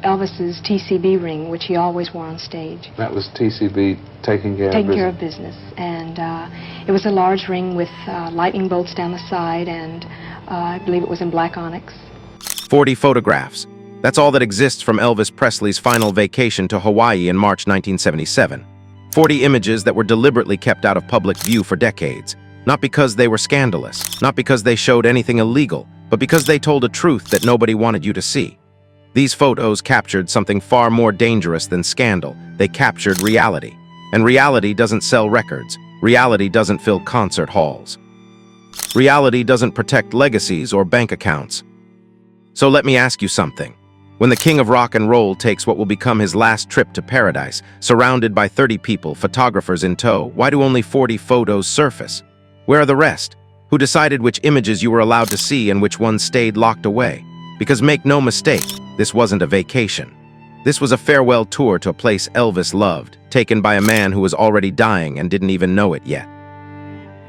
Elvis's TCB ring, which he always wore on stage. That was TCB taking care of business? Taking care of business. And it was a large ring with lightning bolts down the side, and I believe it was in black onyx. 40 photographs. That's all that exists from Elvis Presley's final vacation to Hawaii in March 1977. 40 images that were deliberately kept out of public view for decades. Not because they were scandalous, not because they showed anything illegal, but because they told a truth that nobody wanted you to see. These photos captured something far more dangerous than scandal. They captured reality. And reality doesn't sell records. Reality doesn't fill concert halls. Reality doesn't protect legacies or bank accounts. So let me ask you something. When the king of rock and roll takes what will become his last trip to paradise, surrounded by 30 people, photographers in tow, why do only 40 photos surface? Where are the rest? Who decided which images you were allowed to see and which ones stayed locked away? Because make no mistake, this wasn't a vacation. This was a farewell tour to a place Elvis loved, taken by a man who was already dying and didn't even know it yet.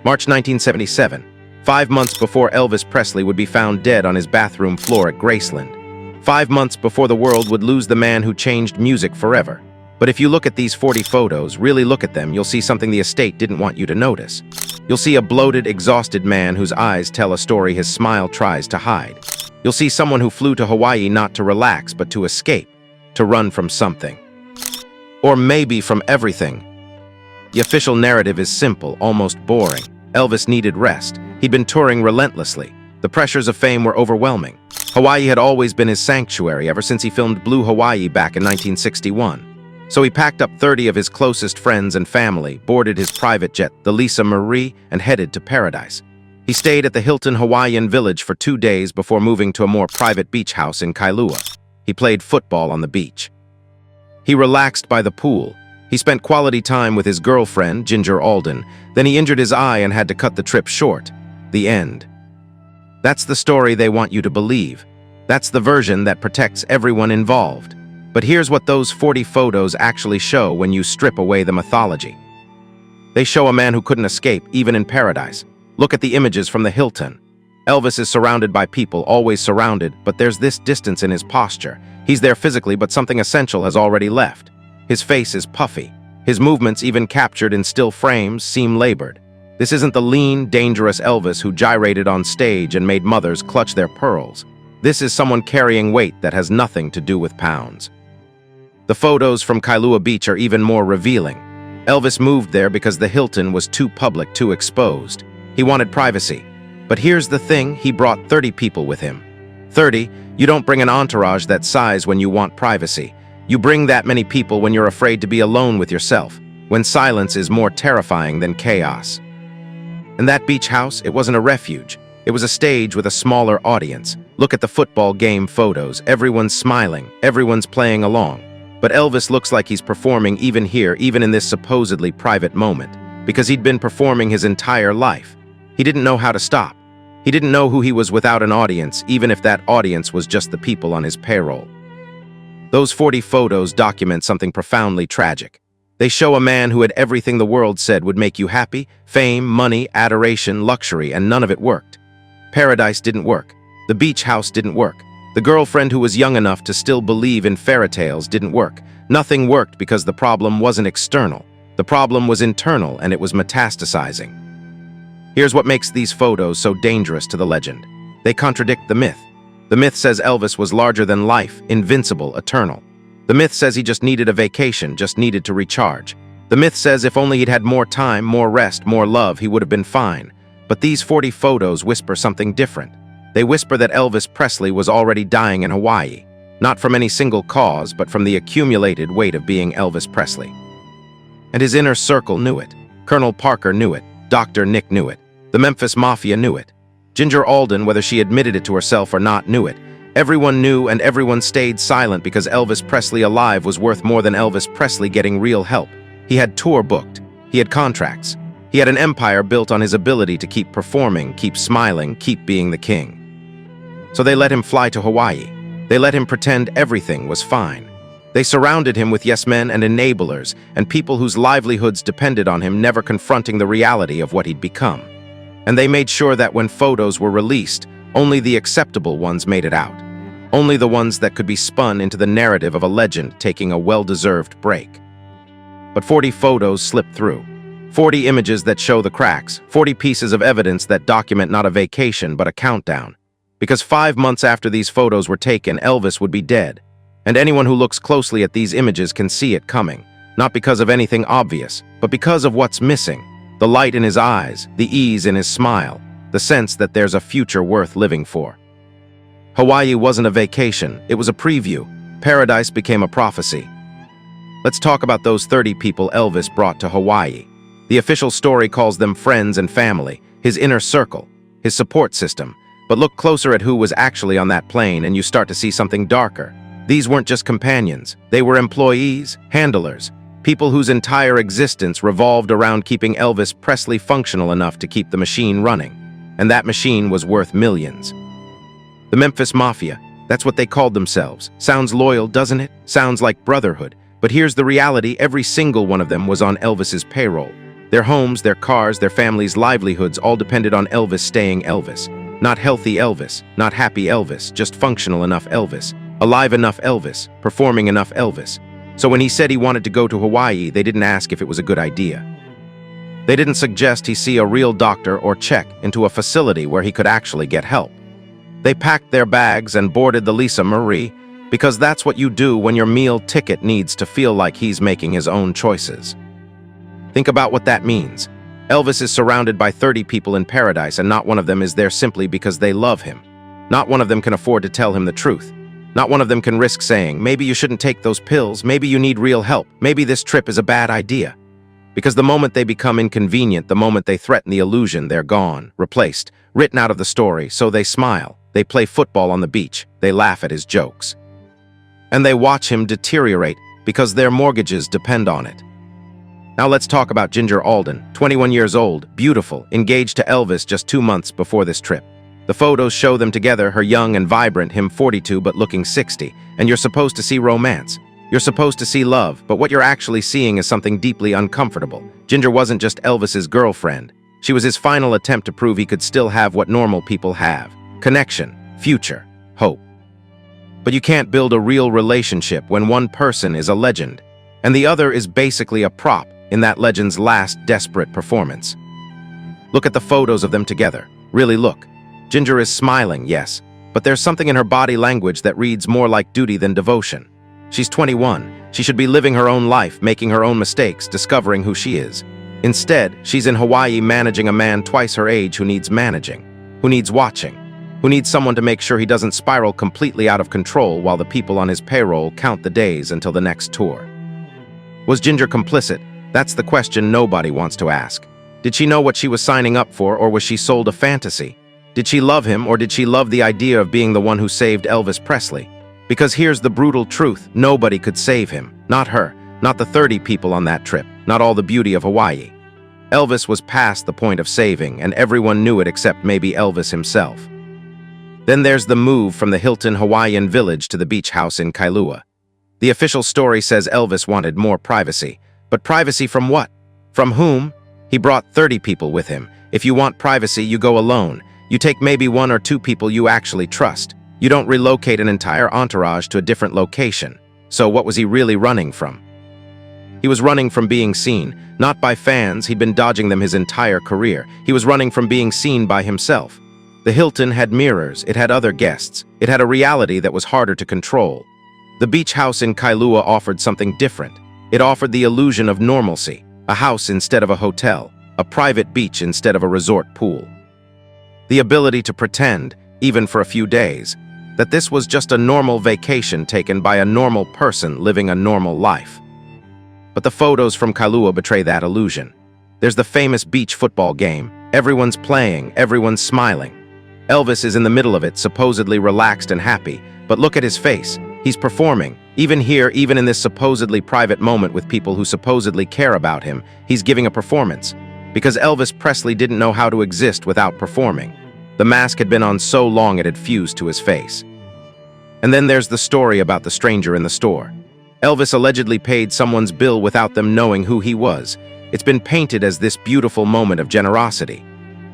March 1977, 5 months before Elvis Presley would be found dead on his bathroom floor at Graceland. 5 months before the world would lose the man who changed music forever. But if you look at these 40 photos, really look at them, you'll see something the estate didn't want you to notice. You'll see a bloated, exhausted man whose eyes tell a story his smile tries to hide. You'll see someone who flew to Hawaii not to relax, but to escape, to run from something. Or maybe from everything. The official narrative is simple, almost boring. Elvis needed rest. He'd been touring relentlessly. The pressures of fame were overwhelming. Hawaii had always been his sanctuary ever since he filmed Blue Hawaii back in 1961. So he packed up 30 of his closest friends and family, boarded his private jet, the Lisa Marie, and headed to paradise. He stayed at the Hilton Hawaiian Village for 2 days before moving to a more private beach house in Kailua. He played football on the beach. He relaxed by the pool. He spent quality time with his girlfriend, Ginger Alden. Then he injured his eye and had to cut the trip short. The end. That's the story they want you to believe. That's the version that protects everyone involved. But here's what those 40 photos actually show when you strip away the mythology. They show a man who couldn't escape, even in paradise. Look at the images from the Hilton. Elvis is surrounded by people, always surrounded, but there's this distance in his posture. He's there physically, but something essential has already left. His face is puffy. His movements, even captured in still frames, seem labored. This isn't the lean, dangerous Elvis who gyrated on stage and made mothers clutch their pearls. This is someone carrying weight that has nothing to do with pounds. The photos from Kailua Beach are even more revealing. Elvis moved there because the Hilton was too public, too exposed. He wanted privacy. But here's the thing, he brought 30 people with him. 30, you don't bring an entourage that size when you want privacy. You bring that many people when you're afraid to be alone with yourself, when silence is more terrifying than chaos. And that beach house, it wasn't a refuge. It was a stage with a smaller audience. Look at the football game photos. Everyone's smiling. Everyone's playing along. But Elvis looks like he's performing even here, even in this supposedly private moment, because he'd been performing his entire life. He didn't know how to stop. He didn't know who he was without an audience, even if that audience was just the people on his payroll. Those 40 photos document something profoundly tragic. They show a man who had everything the world said would make you happy: fame, money, adoration, luxury, and none of it worked. Paradise didn't work. The beach house didn't work. The girlfriend who was young enough to still believe in fairy tales didn't work. Nothing worked because the problem wasn't external. The problem was internal, and it was metastasizing. Here's what makes these photos so dangerous to the legend. They contradict the myth. The myth says Elvis was larger than life, invincible, eternal. The myth says he just needed a vacation, just needed to recharge. The myth says if only he'd had more time, more rest, more love, he would have been fine. But these 40 photos whisper something different. They whisper that Elvis Presley was already dying in Hawaii, not from any single cause, but from the accumulated weight of being Elvis Presley. And his inner circle knew it. Colonel Parker knew it. Dr. Nick knew it. The Memphis Mafia knew it. Ginger Alden, whether she admitted it to herself or not, knew it. Everyone knew, and everyone stayed silent because Elvis Presley alive was worth more than Elvis Presley getting real help. He had tour booked. He had contracts. He had an empire built on his ability to keep performing, keep smiling, keep being the king. So they let him fly to Hawaii. They let him pretend everything was fine. They surrounded him with yes men and enablers and people whose livelihoods depended on him never confronting the reality of what he'd become. And they made sure that when photos were released, only the acceptable ones made it out. only the ones that could be spun into the narrative of a legend taking a well-deserved break. But 40 photos slipped through. 40 images that show the cracks, 40 pieces of evidence that document not a vacation but a countdown. Because 5 months after these photos were taken, Elvis would be dead. And anyone who looks closely at these images can see it coming, not because of anything obvious, but because of what's missing. The light in his eyes, the ease in his smile, the sense that there's a future worth living for. Hawaii wasn't a vacation, it was a preview. Paradise became a prophecy. Let's talk about those 30 people Elvis brought to Hawaii. The official story calls them friends and family, his inner circle, his support system. But look closer at who was actually on that plane and you start to see something darker. These weren't just companions, they were employees, handlers, people whose entire existence revolved around keeping Elvis Presley functional enough to keep the machine running. And that machine was worth millions. The Memphis Mafia, that's what they called themselves. Sounds loyal, doesn't it? Sounds like brotherhood. But here's the reality, every single one of them was on Elvis's payroll. Their homes, their cars, their families' livelihoods all depended on Elvis staying Elvis. Not healthy Elvis, not happy Elvis, just functional enough Elvis, alive enough Elvis, performing enough Elvis. So when he said he wanted to go to Hawaii, they didn't ask if it was a good idea. They didn't suggest he see a real doctor or check into a facility where he could actually get help. They packed their bags and boarded the Lisa Marie, because that's what you do when your meal ticket needs to feel like he's making his own choices. Think about what that means. Elvis is surrounded by 30 people in paradise, and not one of them is there simply because they love him. Not one of them can afford to tell him the truth. Not one of them can risk saying, maybe you shouldn't take those pills, maybe you need real help, maybe this trip is a bad idea. Because the moment they become inconvenient, the moment they threaten the illusion, they're gone, replaced, written out of the story, so they smile, they play football on the beach, they laugh at his jokes. And they watch him deteriorate because their mortgages depend on it. Now let's talk about Ginger Alden, 21 years old, beautiful, engaged to Elvis just 2 months before this trip. The photos show them together, her young and vibrant, him 42 but looking 60, and you're supposed to see romance. You're supposed to see love, but what you're actually seeing is something deeply uncomfortable. Ginger wasn't just Elvis's girlfriend. She was his final attempt to prove he could still have what normal people have: connection, future, hope. But you can't build a real relationship when one person is a legend, and the other is basically a prop in that legend's last desperate performance. Look at the photos of them together. Really look. Ginger is smiling, yes, but there's something in her body language that reads more like duty than devotion. She's 21. She should be living her own life, making her own mistakes, discovering who she is. Instead, she's in Hawaii managing a man twice her age who needs managing, who needs watching, who needs someone to make sure he doesn't spiral completely out of control while the people on his payroll count the days until the next tour. Was Ginger complicit? That's the question nobody wants to ask. Did she know what she was signing up for, or was she sold a fantasy? Did she love him, or did she love the idea of being the one who saved Elvis Presley? Because here's the brutal truth, nobody could save him. Not her, not the 30 people on that trip, not all the beauty of Hawaii. Elvis was past the point of saving, and everyone knew it except maybe Elvis himself. Then there's the move from the Hilton Hawaiian Village to the beach house in Kailua. The official story says Elvis wanted more privacy. But privacy from what? From whom? He brought 30 people with him. If you want privacy, you go alone. You take maybe 1 or 2 people you actually trust. You don't relocate an entire entourage to a different location. So what was he really running from? He was running from being seen, not by fans. He'd been dodging them his entire career. He was running from being seen by himself. The Hilton had mirrors, it had other guests, it had a reality that was harder to control. The beach house in Kailua offered something different. It offered the illusion of normalcy, a house instead of a hotel, a private beach instead of a resort pool. The ability to pretend, even for a few days, that this was just a normal vacation taken by a normal person living a normal life. But the photos from Kailua betray that illusion. There's the famous beach football game. Everyone's playing, everyone's smiling. Elvis is in the middle of it, supposedly relaxed and happy, but look at his face. He's performing. Even here, even in this supposedly private moment with people who supposedly care about him, he's giving a performance. Because Elvis Presley didn't know how to exist without performing. The mask had been on so long it had fused to his face. And then there's the story about the stranger in the store. Elvis allegedly paid someone's bill without them knowing who he was. It's been painted as this beautiful moment of generosity.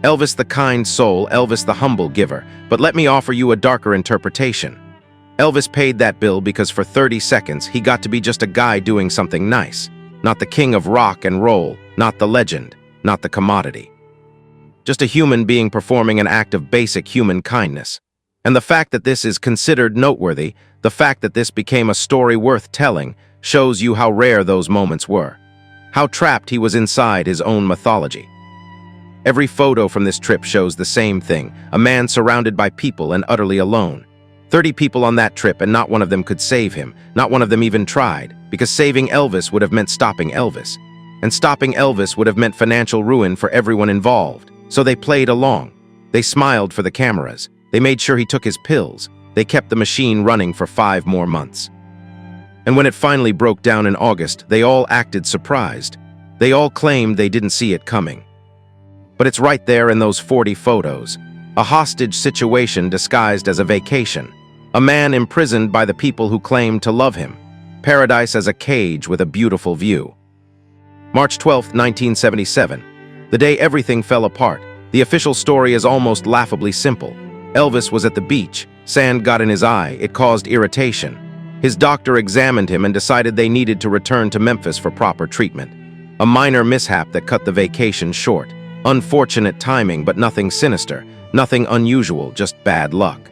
Elvis the kind soul, Elvis the humble giver. But let me offer you a darker interpretation. Elvis paid that bill because for 30 seconds he got to be just a guy doing something nice. Not the king of rock and roll, not the legend, not the commodity. Just a human being performing an act of basic human kindness. And the fact that this is considered noteworthy, the fact that this became a story worth telling, shows you how rare those moments were. How trapped he was inside his own mythology. Every photo from this trip shows the same thing, a man surrounded by people and utterly alone. 30 people on that trip and not one of them could save him, not one of them even tried, because saving Elvis would have meant stopping Elvis. And stopping Elvis would have meant financial ruin for everyone involved. So they played along. They smiled for the cameras. They made sure he took his pills. They kept the machine running for 5 more months. And when it finally broke down in August, they all acted surprised. They all claimed they didn't see it coming. But it's right there in those 40 photos. A hostage situation disguised as a vacation. A man imprisoned by the people who claimed to love him. Paradise as a cage with a beautiful view. March 12, 1977. The day everything fell apart. The official story is almost laughably simple. Elvis was at the beach. Sand got in his eye. It caused irritation. His doctor examined him and decided they needed to return to Memphis for proper treatment. A minor mishap that cut the vacation short. Unfortunate timing, but nothing sinister. Nothing unusual, just bad luck.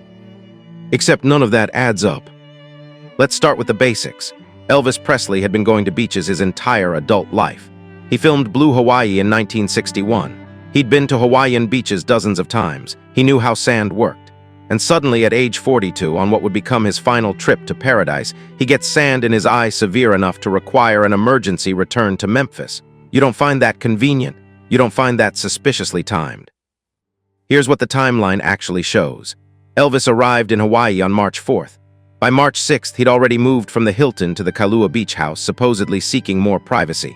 Except none of that adds up. Let's start with the basics. Elvis Presley had been going to beaches his entire adult life. He filmed Blue Hawaii in 1961. He'd been to Hawaiian beaches dozens of times. He knew how sand worked. And suddenly, at age 42, on what would become his final trip to paradise, he gets sand in his eye severe enough to require an emergency return to Memphis. You don't find that convenient? You don't find that suspiciously timed? Here's what the timeline actually shows. Elvis arrived in Hawaii on March 4th. By March 6th, he'd already moved from the Hilton to the Kailua beach house, supposedly seeking more privacy.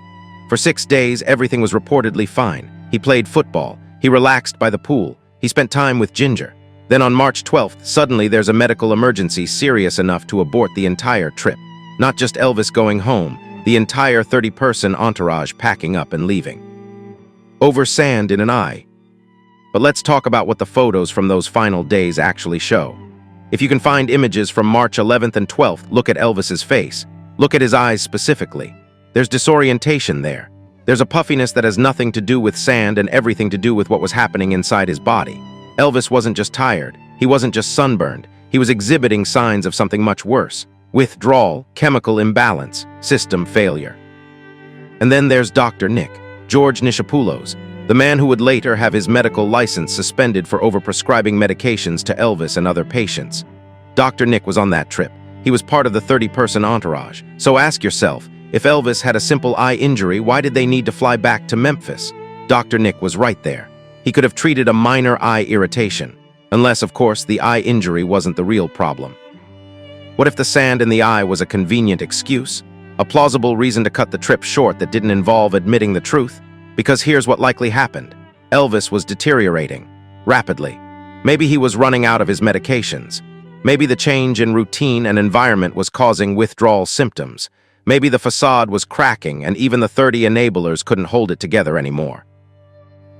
For 6 days, everything was reportedly fine. He played football. He relaxed by the pool. He spent time with Ginger. Then on March 12th, suddenly there's a medical emergency serious enough to abort the entire trip. Not just Elvis going home, the entire 30-person entourage packing up and leaving. Over sand in an eye. But let's talk about what the photos from those final days actually show. If you can find images from March 11th and 12th, look at Elvis's face. Look at his eyes specifically. There's disorientation there. There's a puffiness that has nothing to do with sand and everything to do with what was happening inside his body. Elvis wasn't just tired. He wasn't just sunburned. He was exhibiting signs of something much worse. Withdrawal, chemical imbalance, system failure. And then there's Dr. Nick, George Nishapoulos, the man who would later have his medical license suspended for overprescribing medications to Elvis and other patients. Dr. Nick was on that trip. He was part of the 30-person entourage. So ask yourself, if Elvis had a simple eye injury, why did they need to fly back to Memphis? Dr. Nick was right there. He could have treated a minor eye irritation. Unless, of course, the eye injury wasn't the real problem. What if the sand in the eye was a convenient excuse? A plausible reason to cut the trip short that didn't involve admitting the truth? Because here's what likely happened. Elvis was deteriorating, rapidly. Maybe he was running out of his medications. Maybe the change in routine and environment was causing withdrawal symptoms. Maybe the facade was cracking and even the 30 enablers couldn't hold it together anymore.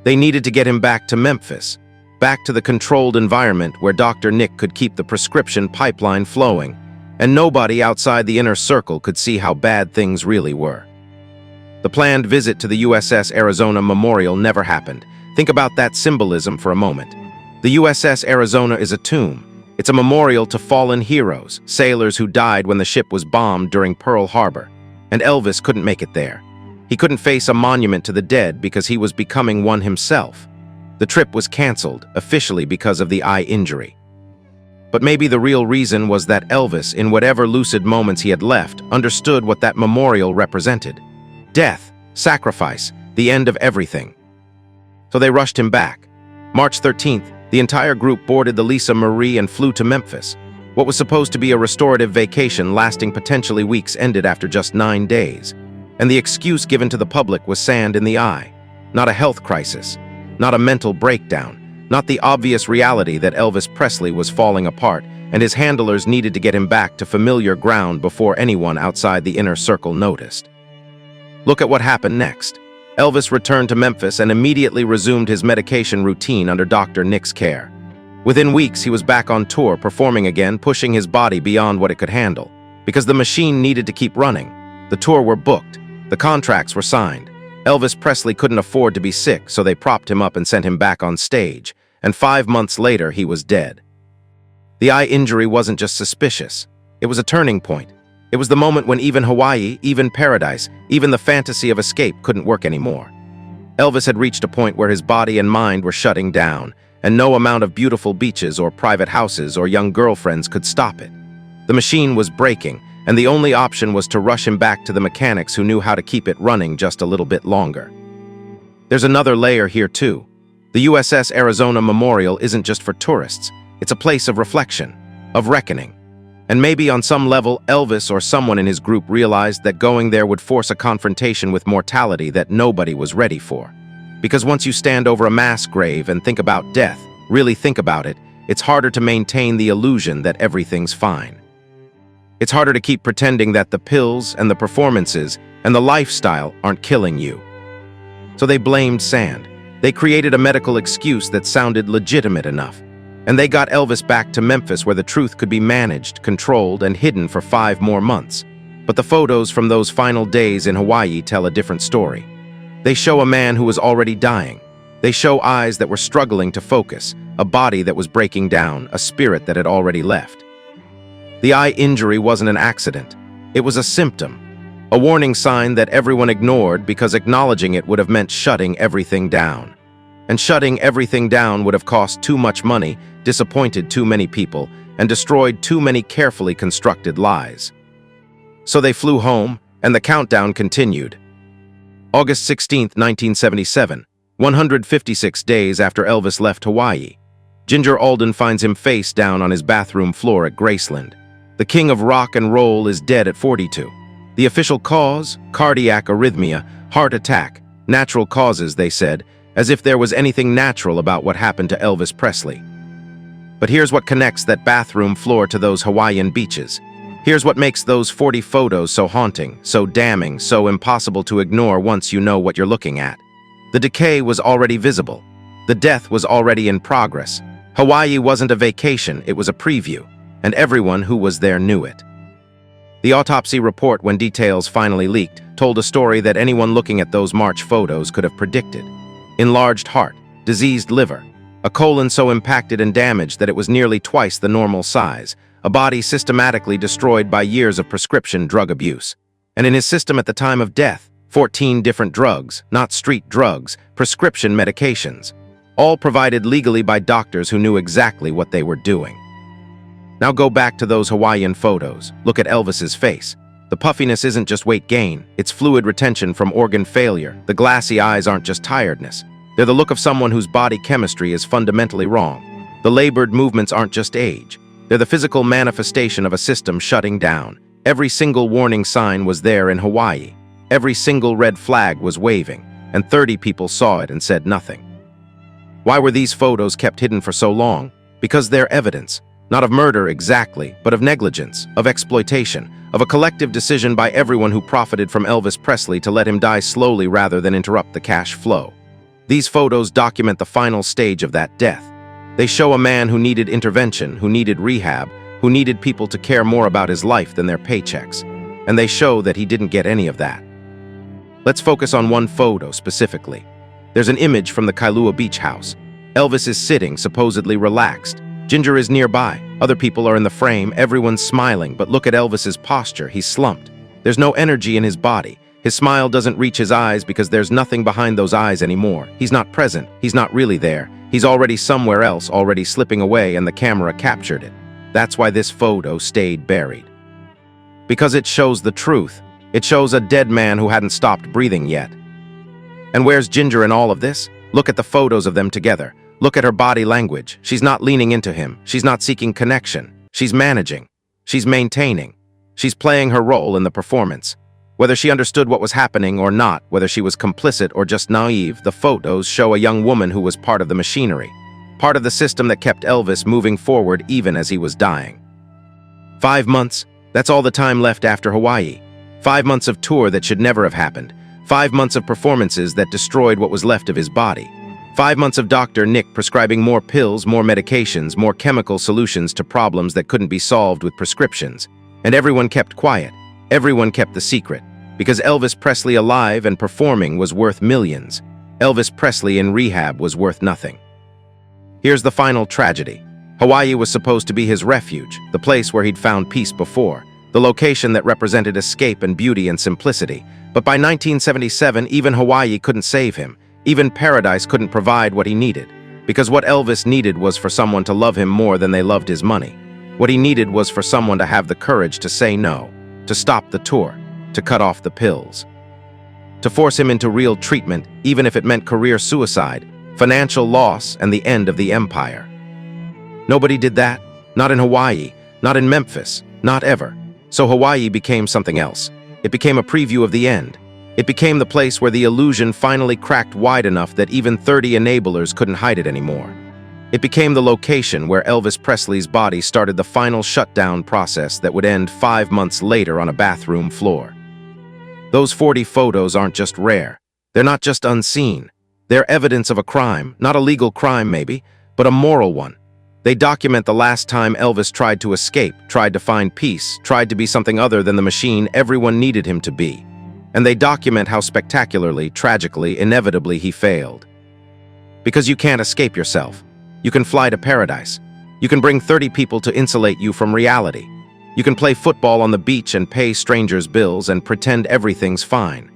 They needed to get him back to Memphis, back to the controlled environment where Dr. Nick could keep the prescription pipeline flowing, and nobody outside the inner circle could see how bad things really were. The planned visit to the USS Arizona Memorial never happened. Think about that symbolism for a moment. The USS Arizona is a tomb. It's a memorial to fallen heroes, sailors who died when the ship was bombed during Pearl Harbor. And Elvis couldn't make it there. He couldn't face a monument to the dead because he was becoming one himself. The trip was canceled, officially because of the eye injury. But maybe the real reason was that Elvis, in whatever lucid moments he had left, understood what that memorial represented. Death, sacrifice, the end of everything. So they rushed him back. March 13th, the entire group boarded the Lisa Marie and flew to Memphis. What was supposed to be a restorative vacation lasting potentially weeks ended after just 9 days. And the excuse given to the public was sand in the eye. Not a health crisis. Not a mental breakdown. Not the obvious reality that Elvis Presley was falling apart and his handlers needed to get him back to familiar ground before anyone outside the inner circle noticed. Look at what happened next. Elvis returned to Memphis and immediately resumed his medication routine under Dr. Nick's care. Within weeks, he was back on tour, performing again, pushing his body beyond what it could handle. Because the machine needed to keep running. The tour were booked. The contracts were signed. Elvis Presley couldn't afford to be sick, so they propped him up and sent him back on stage. And 5 months later, he was dead. The eye injury wasn't just suspicious. It was a turning point. It was the moment when even Hawaii, even paradise, even the fantasy of escape couldn't work anymore. Elvis had reached a point where his body and mind were shutting down, and no amount of beautiful beaches or private houses or young girlfriends could stop it. The machine was breaking, and the only option was to rush him back to the mechanics who knew how to keep it running just a little bit longer. There's another layer here too. The USS Arizona Memorial isn't just for tourists. It's a place of reflection, of reckoning. And maybe on some level, Elvis or someone in his group realized that going there would force a confrontation with mortality that nobody was ready for. Because once you stand over a mass grave and think about death, really think about it, it's harder to maintain the illusion that everything's fine. It's harder to keep pretending that the pills and the performances and the lifestyle aren't killing you. So they blamed sand. They created a medical excuse that sounded legitimate enough. And they got Elvis back to Memphis, where the truth could be managed, controlled, and hidden for 5 more months. But the photos from those final days in Hawaii tell a different story. They show a man who was already dying. They show eyes that were struggling to focus, a body that was breaking down, a spirit that had already left. The eye injury wasn't an accident. It was a symptom, a warning sign that everyone ignored because acknowledging it would have meant shutting everything down. And shutting everything down would have cost too much money, disappointed too many people, and destroyed too many carefully constructed lies. So they flew home, and the countdown continued. August 16, 1977, 156 days after Elvis left Hawaii. Ginger Alden finds him face down on his bathroom floor at Graceland. The king of rock and roll is dead at 42. The official cause? Cardiac arrhythmia, heart attack. Natural causes, they said, as if there was anything natural about what happened to Elvis Presley. But here's what connects that bathroom floor to those Hawaiian beaches. Here's what makes those 40 photos so haunting, so damning, so impossible to ignore once you know what you're looking at. The decay was already visible. The death was already in progress. Hawaii wasn't a vacation, it was a preview, and everyone who was there knew it. The autopsy report, when details finally leaked, told a story that anyone looking at those March photos could have predicted. Enlarged heart, diseased liver, a colon so impacted and damaged that it was nearly twice the normal size, a body systematically destroyed by years of prescription drug abuse. And in his system at the time of death, 14 different drugs, not street drugs, prescription medications, all provided legally by doctors who knew exactly what they were doing. Now go back to those Hawaiian photos. Look at Elvis's face. The puffiness isn't just weight gain, it's fluid retention from organ failure. The glassy eyes aren't just tiredness. They're the look of someone whose body chemistry is fundamentally wrong. The labored movements aren't just age. They're the physical manifestation of a system shutting down. Every single warning sign was there in Hawaii. Every single red flag was waving, and 30 people saw it and said nothing. Why were these photos kept hidden for so long? Because they're evidence, not of murder exactly, but of negligence, of exploitation, of a collective decision by everyone who profited from Elvis Presley to let him die slowly rather than interrupt the cash flow. These photos document the final stage of that death. They show a man who needed intervention, who needed rehab, who needed people to care more about his life than their paychecks. And they show that he didn't get any of that. Let's focus on one photo specifically. There's an image from the Kailua beach house. Elvis is sitting, supposedly relaxed. Ginger is nearby. Other people are in the frame. Everyone's smiling, but look at Elvis's posture. He's slumped. There's no energy in his body. His smile doesn't reach his eyes because there's nothing behind those eyes anymore. He's not present. He's not really there. He's already somewhere else, already slipping away, and the camera captured it. That's why this photo stayed buried. Because it shows the truth. It shows a dead man who hadn't stopped breathing yet. And where's Ginger in all of this? Look at the photos of them together. Look at her body language. She's not leaning into him. She's not seeking connection. She's managing. She's maintaining. She's playing her role in the performance. Whether she understood what was happening or not, whether she was complicit or just naive, the photos show a young woman who was part of the machinery, part of the system that kept Elvis moving forward even as he was dying. 5 months, that's all the time left after Hawaii. 5 months of tour that should never have happened. 5 months of performances that destroyed what was left of his body. 5 months of Dr. Nick prescribing more pills, more medications, more chemical solutions to problems that couldn't be solved with prescriptions. And everyone kept quiet. Everyone kept the secret. Because Elvis Presley alive and performing was worth millions. Elvis Presley in rehab was worth nothing. Here's the final tragedy. Hawaii was supposed to be his refuge, the place where he'd found peace before, the location that represented escape and beauty and simplicity. But by 1977, even Hawaii couldn't save him. Even paradise couldn't provide what he needed. Because what Elvis needed was for someone to love him more than they loved his money. What he needed was for someone to have the courage to say no, to stop the tour, to cut off the pills. To force him into real treatment, even if it meant career suicide, financial loss, and the end of the empire. Nobody did that. Not in Hawaii, not in Memphis, not ever. So Hawaii became something else. It became a preview of the end. It became the place where the illusion finally cracked wide enough that even 30 enablers couldn't hide it anymore. It became the location where Elvis Presley's body started the final shutdown process that would end 5 months later on a bathroom floor. Those 40 photos aren't just rare. They're not just unseen. They're evidence of a crime, not a legal crime maybe, but a moral one. They document the last time Elvis tried to escape, tried to find peace, tried to be something other than the machine everyone needed him to be. And they document how spectacularly, tragically, inevitably he failed. Because you can't escape yourself. You can fly to paradise. You can bring 30 people to insulate you from reality. You can play football on the beach and pay strangers' bills and pretend everything's fine.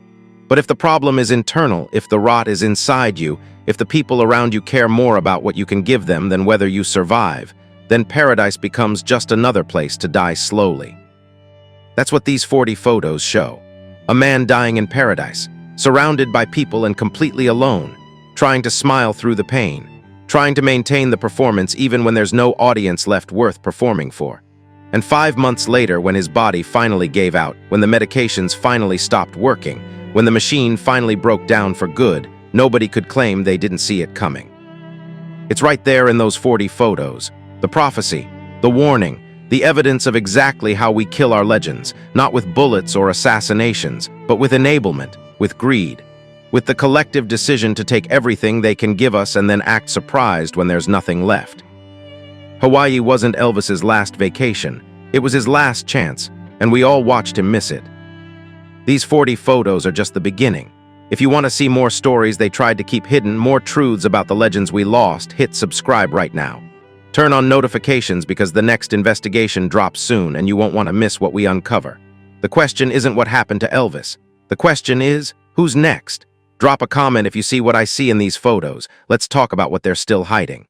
But if the problem is internal, if the rot is inside you, if the people around you care more about what you can give them than whether you survive, then paradise becomes just another place to die slowly. That's what these 40 photos show. A man dying in paradise, surrounded by people and completely alone, trying to smile through the pain, trying to maintain the performance even when there's no audience left worth performing for. And 5 months later, when his body finally gave out, when the medications finally stopped working, when the machine finally broke down for good, nobody could claim they didn't see it coming. It's right there in those 40 photos, the prophecy, the warning, the evidence of exactly how we kill our legends, not with bullets or assassinations, but with enablement, with greed, with the collective decision to take everything they can give us and then act surprised when there's nothing left. Hawaii wasn't Elvis's last vacation, it was his last chance, and we all watched him miss it. These 40 photos are just the beginning. If you want to see more stories they tried to keep hidden, more truths about the legends we lost, hit subscribe right now. Turn on notifications because the next investigation drops soon and you won't want to miss what we uncover. The question isn't what happened to Elvis. The question is, who's next? Drop a comment if you see what I see in these photos. Let's talk about what they're still hiding.